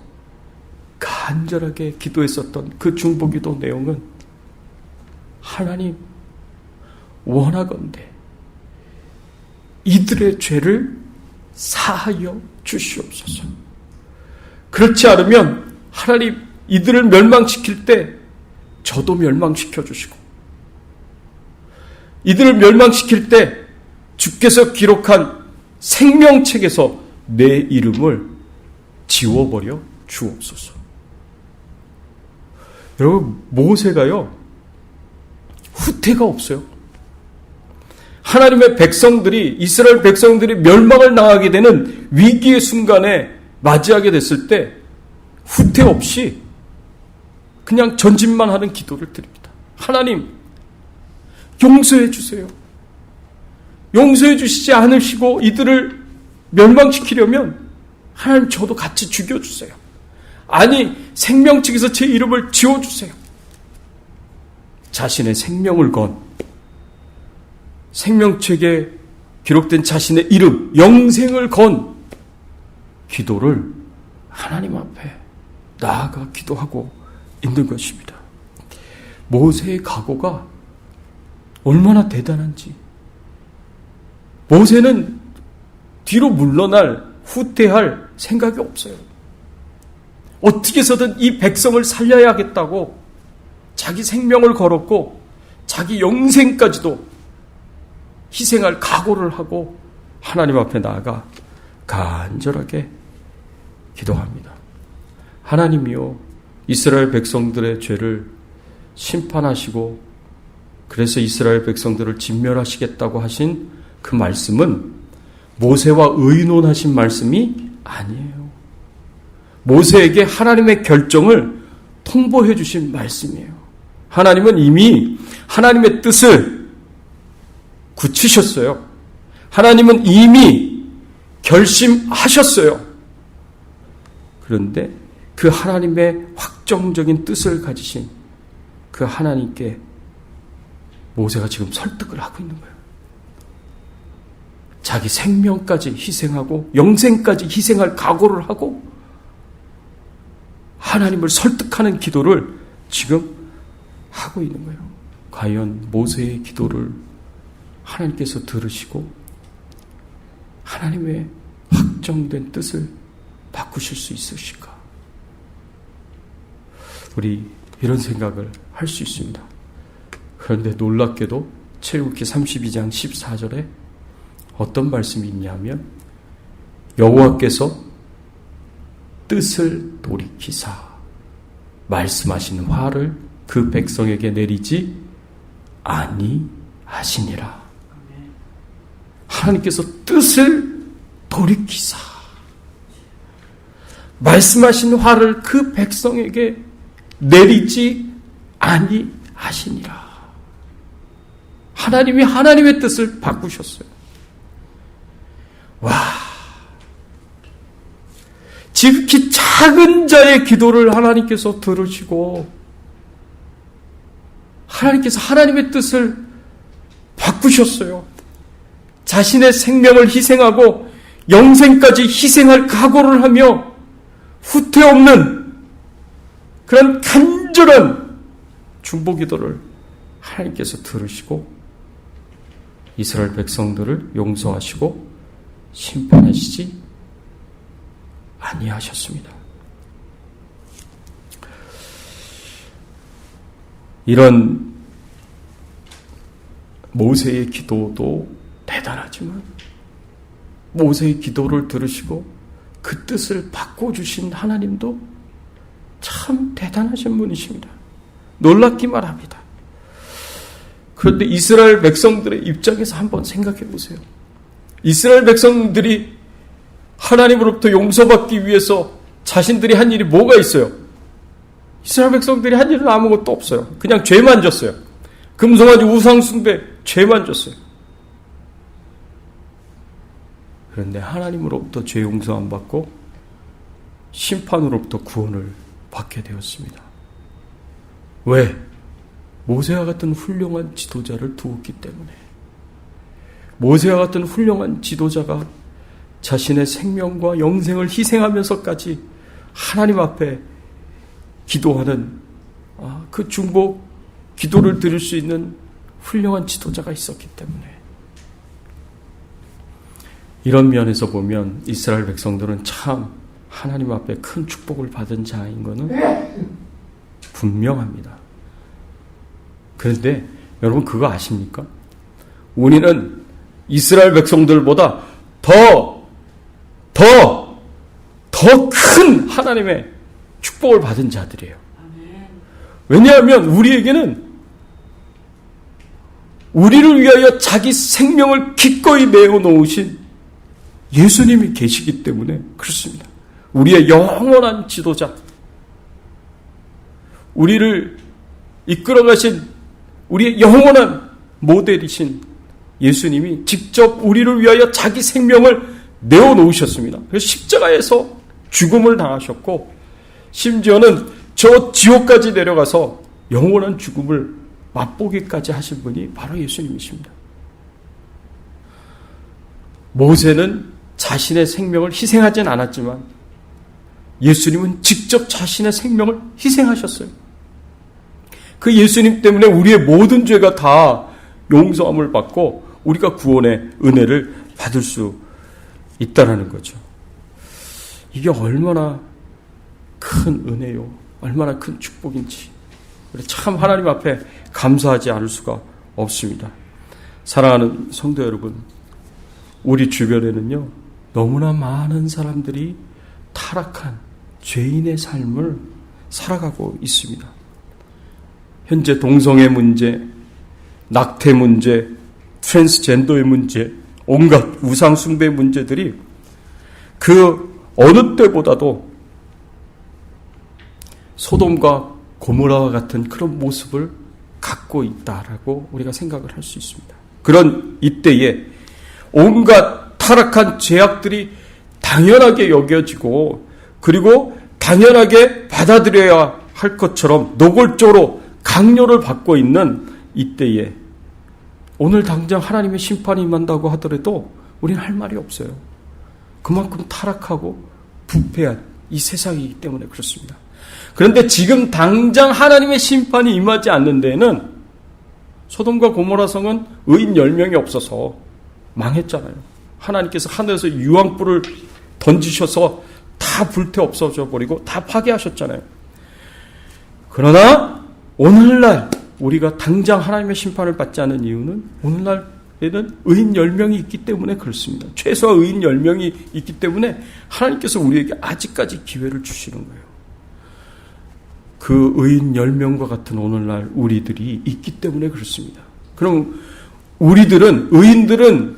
간절하게 기도했었던 그 중보기도 내용은 하나님 원하건대 이들의 죄를 사하여 주시옵소서. 그렇지 않으면 하나님 이들을 멸망시킬 때 저도 멸망시켜 주시고 이들을 멸망시킬 때 주께서 기록한 생명책에서 내 이름을 지워버려 주옵소서. 여러분 모세가요 후퇴가 없어요. 하나님의 백성들이 이스라엘 백성들이 멸망을 당하게 되는 위기의 순간에 맞이하게 됐을 때 후퇴 없이 그냥 전진만 하는 기도를 드립니다. 하나님 용서해 주세요. 용서해 주시지 않으시고 이들을 멸망시키려면 하나님 저도 같이 죽여주세요. 아니 생명책에서 제 이름을 지워주세요. 자신의 생명을 건 생명책에 기록된 자신의 이름 영생을 건 기도를 하나님 앞에 나아가 기도하고 있는 것입니다. 모세의 각오가 얼마나 대단한지 모세는 뒤로 물러날, 후퇴할 생각이 없어요. 어떻게 해서든 이 백성을 살려야겠다고 자기 생명을 걸었고 자기 영생까지도 희생할 각오를 하고 하나님 앞에 나아가 간절하게 기도합니다. 하나님이요, 이스라엘 백성들의 죄를 심판하시고 그래서 이스라엘 백성들을 진멸하시겠다고 하신 그 말씀은 모세와 의논하신 말씀이 아니에요. 모세에게 하나님의 결정을 통보해 주신 말씀이에요. 하나님은 이미 하나님의 뜻을 굳히셨어요. 하나님은 이미 결심하셨어요. 그런데 그 하나님의 확정적인 뜻을 가지신 그 하나님께 모세가 지금 설득을 하고 있는 거예요. 자기 생명까지 희생하고 영생까지 희생할 각오를 하고 하나님을 설득하는 기도를 지금 하고 있는 거예요. 과연 모세의 기도를 하나님께서 들으시고 하나님의 확정된 뜻을 바꾸실 수 있으실까? 우리 이런 생각을 할 수 있습니다. 그런데 놀랍게도 출애굽기 32장 14절에 어떤 말씀이 있냐면 여호와께서 뜻을 돌이키사 말씀하신 화를 그 백성에게 내리지 아니하시니라. 하나님께서 뜻을 돌이키사 말씀하신 화를 그 백성에게 내리지 아니하시니라. 하나님이 하나님의 뜻을 바꾸셨어요. 와, 지극히 작은 자의 기도를 하나님께서 들으시고 하나님께서 하나님의 뜻을 바꾸셨어요. 자신의 생명을 희생하고 영생까지 희생할 각오를 하며 후퇴 없는 그런 간절한 중보기도를 하나님께서 들으시고 이스라엘 백성들을 용서하시고 심판하시지 아니하셨습니다. 이런 모세의 기도도 대단하지만 모세의 기도를 들으시고 그 뜻을 바꿔주신 하나님도 참 대단하신 분이십니다. 놀랍기만 합니다. 그런데 이스라엘 백성들의 입장에서 한번 생각해 보세요. 이스라엘 백성들이 하나님으로부터 용서받기 위해서 자신들이 한 일이 뭐가 있어요? 이스라엘 백성들이 한 일은 아무것도 없어요. 그냥 죄만 졌어요. 금송아지 우상숭배 죄만 졌어요. 그런데 하나님으로부터 죄 용서 안 받고 심판으로부터 구원을 받게 되었습니다. 왜? 모세와 같은 훌륭한 지도자를 두었기 때문에. 모세와 같은 훌륭한 지도자가 자신의 생명과 영생을 희생하면서까지 하나님 앞에 기도하는 그 중보 기도를 드릴 수 있는 훌륭한 지도자가 있었기 때문에. 이런 면에서 보면 이스라엘 백성들은 참 하나님 앞에 큰 축복을 받은 자인 것은 분명합니다. 그런데 여러분 그거 아십니까? 우리는 이스라엘 백성들보다 더 큰 하나님의 축복을 받은 자들이에요. 왜냐하면 우리에게는 우리를 위하여 자기 생명을 기꺼이 내어 놓으신 예수님이 계시기 때문에 그렇습니다. 우리의 영원한 지도자, 우리를 이끌어가신 우리의 영원한 모델이신 예수님이 직접 우리를 위하여 자기 생명을 내어 놓으셨습니다. 그래서 십자가에서 죽음을 당하셨고 심지어는 저 지옥까지 내려가서 영원한 죽음을 맛보기까지 하신 분이 바로 예수님이십니다. 모세는 자신의 생명을 희생하진 않았지만 예수님은 직접 자신의 생명을 희생하셨어요. 그 예수님 때문에 우리의 모든 죄가 다 용서함을 받고 우리가 구원의 은혜를 받을 수 있다라는 거죠. 이게 얼마나 큰 은혜요, 얼마나 큰 축복인지 우리 참 하나님 앞에 감사하지 않을 수가 없습니다. 사랑하는 성도 여러분, 우리 주변에는요 너무나 많은 사람들이 타락한 죄인의 삶을 살아가고 있습니다. 현재 동성애 문제, 낙태 문제, 트랜스젠더의 문제, 온갖 우상 숭배 문제들이 그 어느 때보다도 소돔과 고모라와 같은 그런 모습을 갖고 있다라고 우리가 생각을 할 수 있습니다. 그런 이때에 온갖 타락한 죄악들이 당연하게 여겨지고 그리고 당연하게 받아들여야 할 것처럼 노골적으로 강요를 받고 있는 이때에 오늘 당장 하나님의 심판이 임한다고 하더라도 우리는 할 말이 없어요. 그만큼 타락하고 부패한 이 세상이기 때문에 그렇습니다. 그런데 지금 당장 하나님의 심판이 임하지 않는 데에는 소돔과 고모라 성은 의인 10명이 없어서 망했잖아요. 하나님께서 하늘에서 유황불을 던지셔서 다 불태 없어져 버리고 다 파괴하셨잖아요. 그러나 오늘날 우리가 당장 하나님의 심판을 받지 않은 이유는 오늘날에는 의인 10명이 있기 때문에 그렇습니다. 최소한 의인 10명이 있기 때문에 하나님께서 우리에게 아직까지 기회를 주시는 거예요. 그 의인 10명과 같은 오늘날 우리들이 있기 때문에 그렇습니다. 그럼 의인들은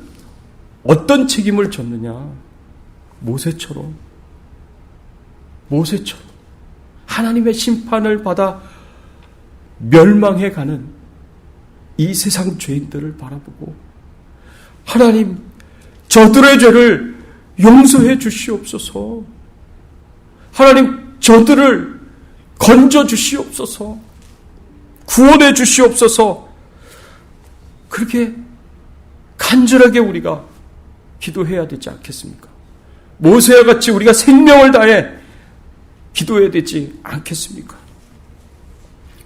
어떤 책임을 졌느냐? 모세처럼 하나님의 심판을 받아 멸망해가는 이 세상 죄인들을 바라보고 하나님, 저들의 죄를 용서해 주시옵소서. 하나님, 저들을 건져 주시옵소서. 구원해 주시옵소서. 그렇게 간절하게 우리가 기도해야 되지 않겠습니까? 모세와 같이 우리가 생명을 다해 기도해야 되지 않겠습니까?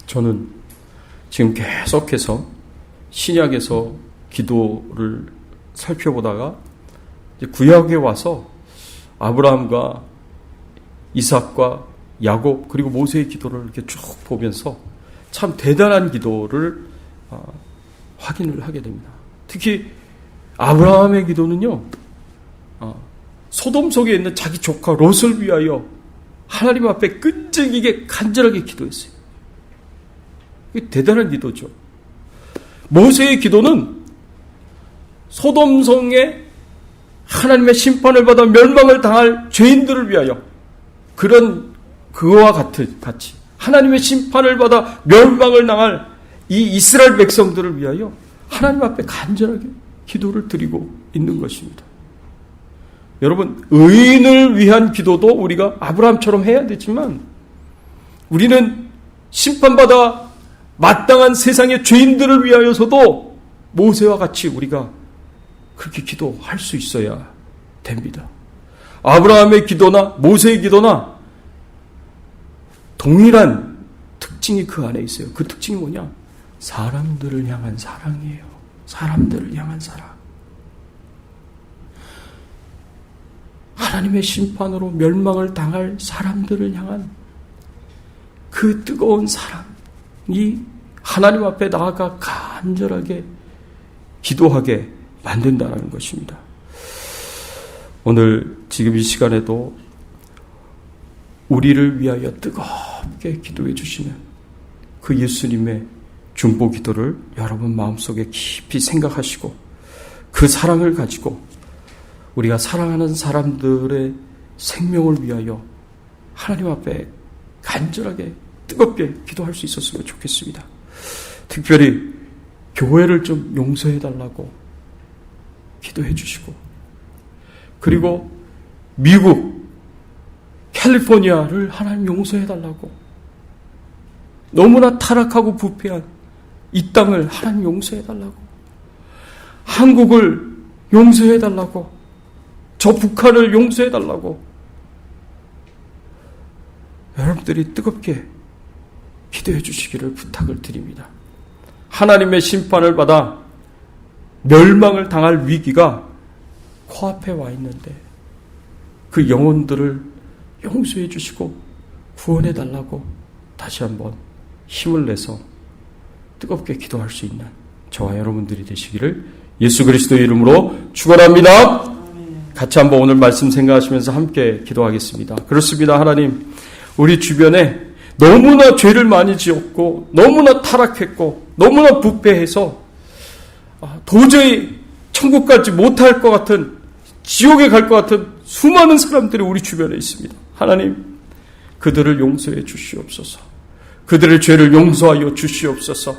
저는 지금 계속해서 신약에서 기도를 살펴보다가 구약에 와서 아브라함과 이삭과 야곱 그리고 모세의 기도를 이렇게 쭉 보면서 참 대단한 기도를 확인을 하게 됩니다. 특히 아브라함의 기도는요, 소돔 속에 있는 자기 조카 롯을 위하여 하나님 앞에 끈질기게 간절하게 기도했어요. 이게 대단한 기도죠. 모세의 기도는 소돔 성에 하나님의 심판을 받아 멸망을 당할 죄인들을 위하여 그와 같이 하나님의 심판을 받아 멸망을 당할 이 이스라엘 백성들을 위하여 하나님 앞에 간절하게 기도를 드리고 있는 것입니다. 여러분, 의인을 위한 기도도 우리가 아브라함처럼 해야 되지만 우리는 심판받아 마땅한 세상의 죄인들을 위하여서도 모세와 같이 우리가 그렇게 기도할 수 있어야 됩니다. 아브라함의 기도나 모세의 기도나 동일한 특징이 그 안에 있어요. 그 특징이 뭐냐? 사람들을 향한 사랑이에요. 사람들을 향한 사랑. 하나님의 심판으로 멸망을 당할 사람들을 향한 그 뜨거운 사랑이 하나님 앞에 나아가 간절하게 기도하게 만든다는 것입니다. 오늘 지금 이 시간에도 우리를 위하여 뜨겁게 기도해 주시는 그 예수님의 중보 기도를 여러분 마음속에 깊이 생각하시고 그 사랑을 가지고 우리가 사랑하는 사람들의 생명을 위하여 하나님 앞에 간절하게 뜨겁게 기도할 수 있었으면 좋겠습니다. 특별히 교회를 좀 용서해 달라고 기도해 주시고, 그리고 미국 캘리포니아를 하나님 용서해 달라고, 너무나 타락하고 부패한 이 땅을 하나님 용서해 달라고, 한국을 용서해 달라고, 저 북한을 용서해 달라고 여러분들이 뜨겁게 기도해 주시기를 부탁을 드립니다. 하나님의 심판을 받아 멸망을 당할 위기가 코앞에 와 있는데 그 영혼들을 용서해 주시고 구원해 달라고 다시 한번 힘을 내서 뜨겁게 기도할 수 있는 저와 여러분들이 되시기를 예수 그리스도의 이름으로 축원합니다. 같이 한번 오늘 말씀 생각하시면서 함께 기도하겠습니다. 그렇습니다. 하나님, 우리 주변에 너무나 죄를 많이 지었고 너무나 타락했고 너무나 부패해서 도저히 천국 가지 못할 것 같은, 지옥에 갈 것 같은 수많은 사람들이 우리 주변에 있습니다. 하나님, 그들을 용서해 주시옵소서. 그들의 죄를 용서하여 주시옵소서.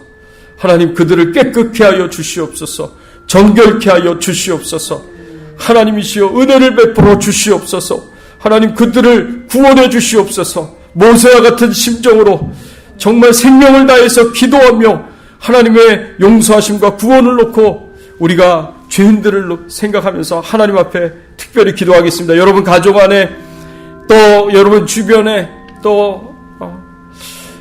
하나님, 그들을 깨끗게 하여 주시옵소서. 정결케 하여 주시옵소서. 하나님이시여 은혜를 베풀어 주시옵소서. 하나님, 그들을 구원해 주시옵소서. 모세와 같은 심정으로 정말 생명을 다해서 기도하며 하나님의 용서하심과 구원을 놓고 우리가 죄인들을 생각하면서 하나님 앞에 특별히 기도하겠습니다. 여러분 가족 안에 또 여러분 주변에 또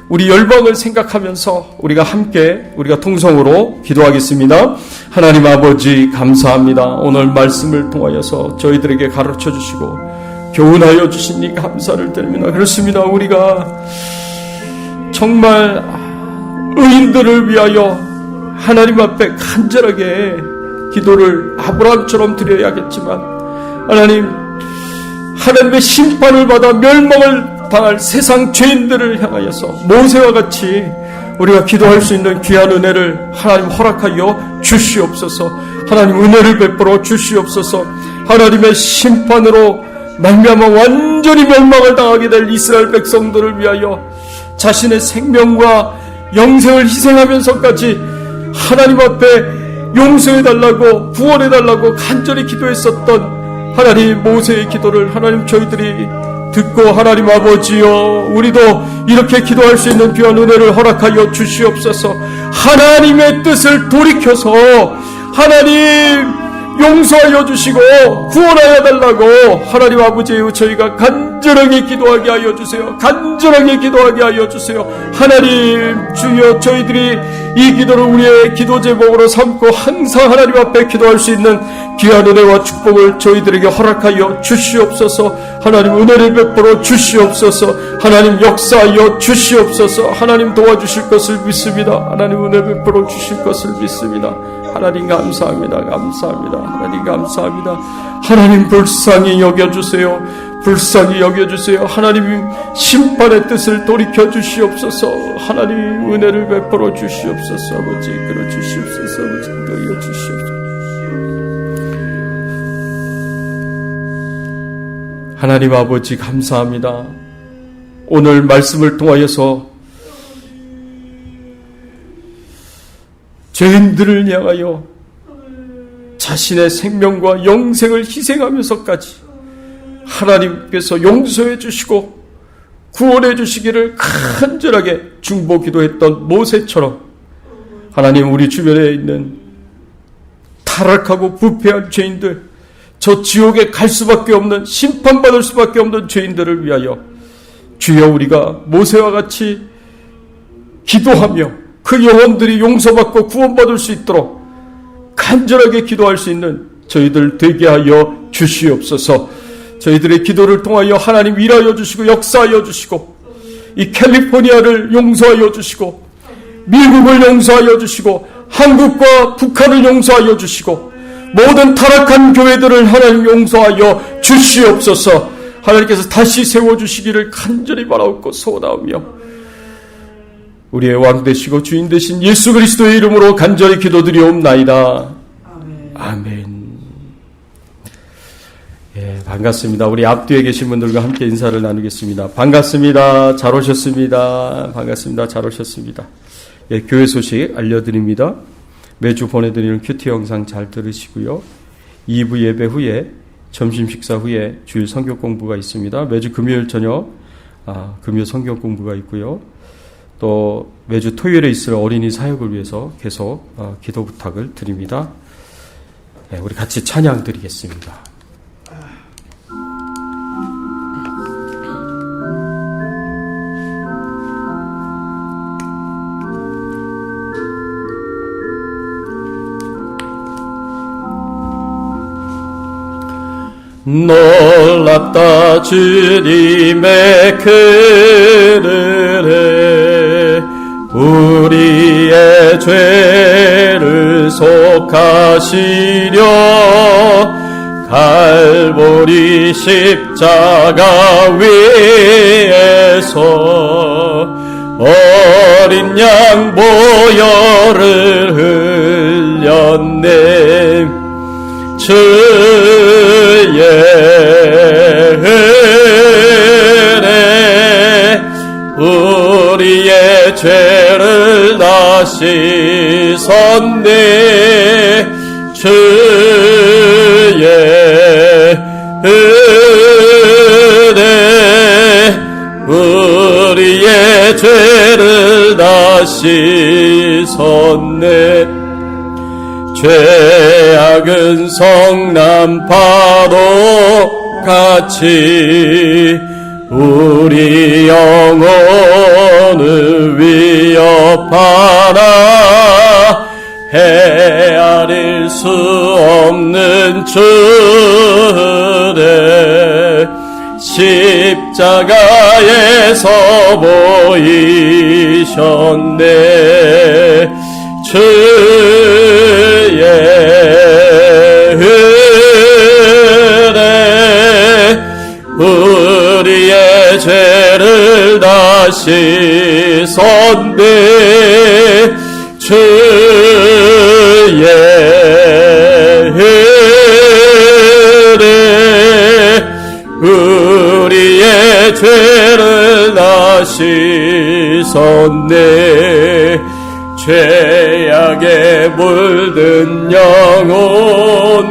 우리 열방을 생각하면서 우리가 통성으로 기도하겠습니다. 하나님 아버지 감사합니다. 오늘 말씀을 통하여서 저희들에게 가르쳐 주시고 교훈하여 주시니 감사를 드립니다. 그렇습니다. 우리가 정말 의인들을 위하여 하나님 앞에 간절하게 기도를 아브라함처럼 드려야겠지만 하나님의 심판을 받아 멸망을 당할 세상 죄인들을 향하여서 모세와 같이 우리가 기도할 수 있는 귀한 은혜를 하나님 허락하여 주시옵소서. 하나님 은혜를 베풀어 주시옵소서. 하나님의 심판으로 말미암아 완전히 멸망을 당하게 될 이스라엘 백성들을 위하여 자신의 생명과 영생을 희생하면서까지 하나님 앞에 용서해달라고 구원해달라고 간절히 기도했었던 하나님 모세의 기도를 하나님 저희들이 듣고 하나님 아버지여 우리도 이렇게 기도할 수 있는 귀한 은혜를 허락하여 주시옵소서. 하나님의 뜻을 돌이켜서 하나님 용서하여 주시고 구원하여 달라고 하나님 아버지여 저희가 간절하게 기도하게 하여 주세요. 간절하게 기도하게 하여 주세요. 하나님 주여 저희들이 이 기도를 우리의 기도 제목으로 삼고 항상 하나님 앞에 기도할 수 있는 귀한 은혜와 축복을 저희들에게 허락하여 주시옵소서. 하나님 은혜를 베풀어 주시옵소서. 하나님 역사하여 주시옵소서. 하나님 도와주실 것을 믿습니다. 하나님 은혜 베풀어 주실 것을 믿습니다. 하나님 감사합니다. 감사합니다. 하나님 감사합니다. 하나님 불쌍히 여겨주세요. 불쌍히 여겨주세요. 하나님 심판의 뜻을 돌이켜 주시옵소서. 하나님 은혜를 베풀어 주시옵소서. 아버지 이끌어 주시옵소서. 아버지 인도하여 주시옵소서. 하나님 아버지 감사합니다. 오늘 말씀을 통하여서 죄인들을 향하여 자신의 생명과 영생을 희생하면서까지 하나님께서 용서해 주시고 구원해 주시기를 간절하게 중보기도했던 모세처럼 하나님 우리 주변에 있는 타락하고 부패한 죄인들, 저 지옥에 갈 수밖에 없는, 심판받을 수밖에 없는 죄인들을 위하여 주여 우리가 모세와 같이 기도하며 그 영혼들이 용서받고 구원받을 수 있도록 간절하게 기도할 수 있는 저희들 되게 하여 주시옵소서. 저희들의 기도를 통하여 하나님 일하여 주시고 역사하여 주시고 이 캘리포니아를 용서하여 주시고 미국을 용서하여 주시고 한국과 북한을 용서하여 주시고 모든 타락한 교회들을 하나님 용서하여 주시옵소서. 하나님께서 다시 세워주시기를 간절히 바라옵고 소원하오며 우리의 왕 되시고 주인 되신 예수 그리스도의 이름으로 간절히 기도드리옵나이다. 아멘. 예, 반갑습니다. 우리 앞뒤에 계신 분들과 함께 인사를 나누겠습니다. 반갑습니다. 잘 오셨습니다. 반갑습니다. 잘 오셨습니다. 예, 교회 소식 알려드립니다. 매주 보내드리는 큐티 영상 잘 들으시고요. 2부 예배 후에 점심 식사 후에 주일 성경 공부가 있습니다. 매주 금요일 저녁 금요 성경 공부가 있고요. 또 매주 토요일에 있을 어린이 사역을 위해서 계속 기도 부탁을 드립니다. 네, 우리 같이 찬양 드리겠습니다. 놀랍다 주님의 그르래 우리의 죄를 속하시려 갈보리 십자가 위에서 어린 양 보혈을 흘렸네 주의 은혜 우리의 죄를 다 씻었네 주의 은혜 우리의 죄를 다 씻었네 죄악은 성난파도 같이 우리 영혼을 위협하나 헤아릴 수 없는 주의 십자가에서 보이셨네 주의 은혜 우리의 죄를 다 씻었네 주의 은혜 우리의 죄를 다 씻었네 죄악에 물든 영혼들을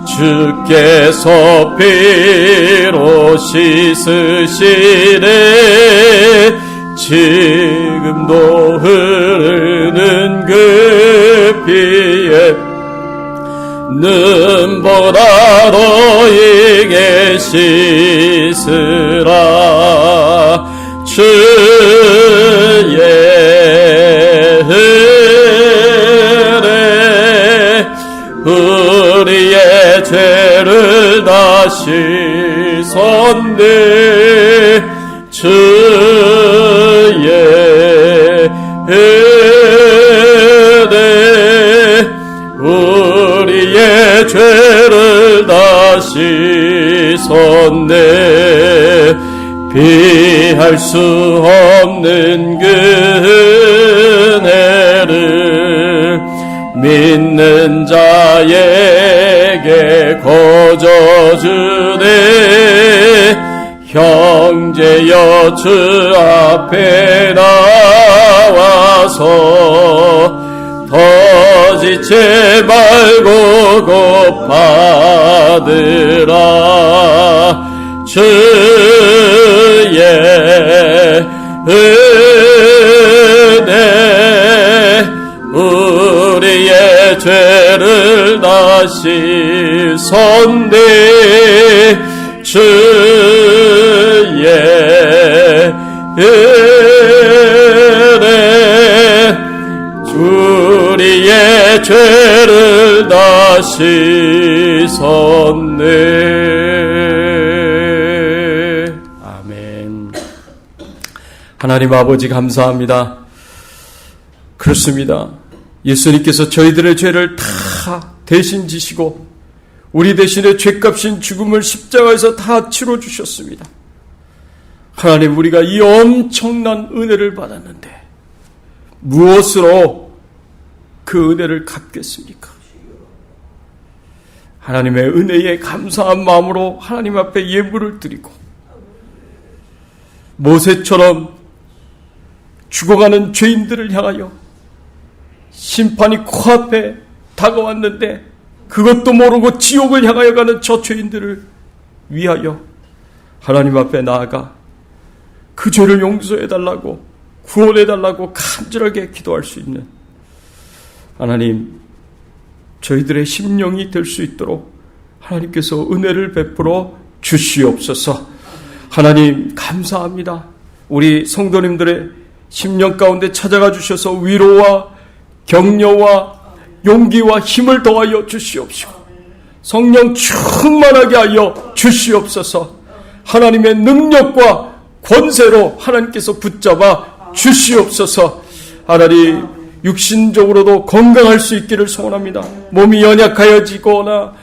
주께서 피로 씻으시네 지금도 흐르는 그 피에 눈보다 너에게 씻으라 주의 은혜 우리의 죄를 다 씻었네 주의 은혜 우리의 죄를 다 씻었네 비할 수 없는 그 은혜를 믿는 자에게 거저주네 형제여 주 앞에 나와서 더 지치 말고 곧 받으라 주의 은혜 우리의 죄를 다 씻었네 주의 은혜 우리의 죄를 다 씻었네 하나님 아버지 감사합니다. 그렇습니다. 예수님께서 저희들의 죄를 다 대신 지시고 우리 대신에 죄값인 죽음을 십자가에서 다 치러주셨습니다. 하나님 우리가 이 엄청난 은혜를 받았는데 무엇으로 그 은혜를 갚겠습니까? 하나님의 은혜에 감사한 마음으로 하나님 앞에 예물을 드리고 모세처럼 죽어가는 죄인들을 향하여 심판이 코앞에 다가왔는데 그것도 모르고 지옥을 향하여 가는 저 죄인들을 위하여 하나님 앞에 나아가 그 죄를 용서해달라고 구원해달라고 간절하게 기도할 수 있는 하나님 저희들의 심령이 될 수 있도록 하나님께서 은혜를 베풀어 주시옵소서. 하나님 감사합니다. 우리 성도님들의 심령 가운데 찾아가 주셔서 위로와 격려와 용기와 힘을 더하여 주시옵시고 성령 충만하게 하여 주시옵소서. 하나님의 능력과 권세로 하나님께서 붙잡아 주시옵소서. 하나님, 육신적으로도 건강할 수 있기를 소원합니다. 몸이 연약하여지거나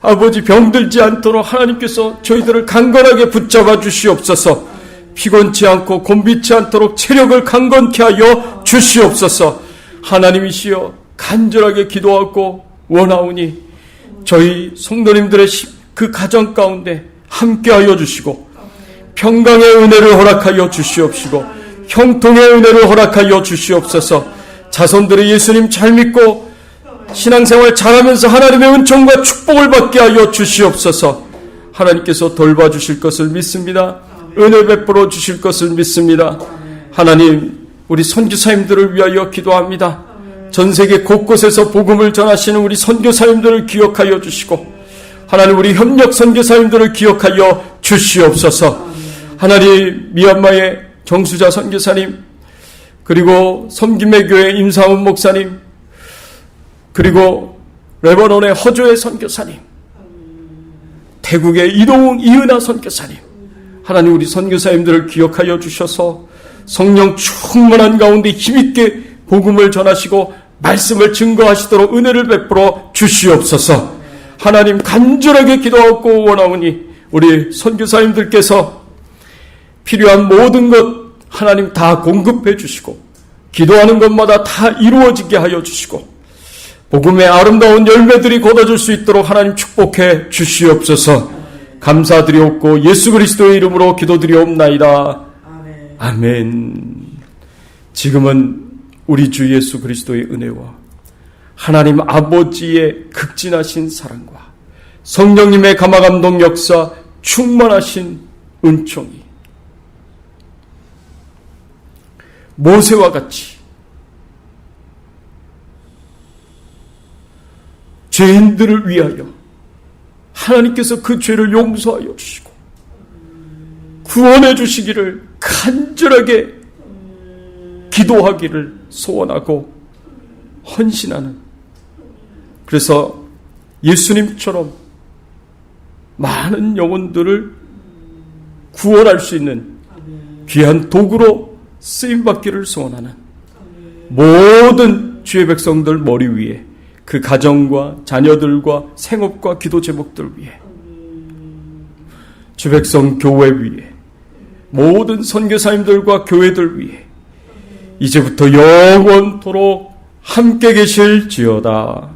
아버지 병들지 않도록 하나님께서 저희들을 강건하게 붙잡아 주시옵소서. 피곤치 않고 곤비치 않도록 체력을 강건케 하여 주시옵소서. 하나님이시여, 간절하게 기도하고 원하오니 저희 성도님들의 그 가정 가운데 함께하여 주시고 평강의 은혜를 허락하여 주시옵시고 형통의 은혜를 허락하여 주시옵소서. 자손들이 예수님 잘 믿고 신앙생활 잘하면서 하나님의 은총과 축복을 받게 하여 주시옵소서. 하나님께서 돌봐주실 것을 믿습니다. 은혜 베풀어 주실 것을 믿습니다. 하나님, 우리 선교사님들을 위하여 기도합니다. 전 세계 곳곳에서 복음을 전하시는 우리 선교사님들을 기억하여 주시고 하나님, 우리 협력 선교사님들을 기억하여 주시옵소서. 하나님, 미얀마의 정수자 선교사님, 그리고 섬김의 교회 임상훈 목사님, 그리고 레바논의 허조의 선교사님, 태국의 이동웅 이은하 선교사님, 하나님, 우리 선교사님들을 기억하여 주셔서 성령 충만한 가운데 힘있게 복음을 전하시고 말씀을 증거하시도록 은혜를 베풀어 주시옵소서. 하나님, 간절하게 기도하고 원하오니 우리 선교사님들께서 필요한 모든 것 하나님 다 공급해 주시고 기도하는 것마다 다 이루어지게 하여 주시고 복음의 아름다운 열매들이 거둬질 수 있도록 하나님 축복해 주시옵소서. 감사드리옵고 예수 그리스도의 이름으로 기도드리옵나이다. 아멘. 지금은 우리 주 예수 그리스도의 은혜와 하나님 아버지의 극진하신 사랑과 성령님의 감화감동 역사 충만하신 은총이 모세와 같이 죄인들을 위하여 하나님께서 그 죄를 용서하여 주시고 구원해 주시기를 간절하게 기도하기를 소원하고 헌신하는, 그래서 예수님처럼 많은 영혼들을 구원할 수 있는 귀한 도구로 쓰임받기를 소원하는 모든 주의 백성들 머리 위에 그 가정과 자녀들과 생업과 기도 제목들 위에 주 백성 교회 위에 모든 선교사님들과 교회들 위에 이제부터 영원토록 함께 계실지어다.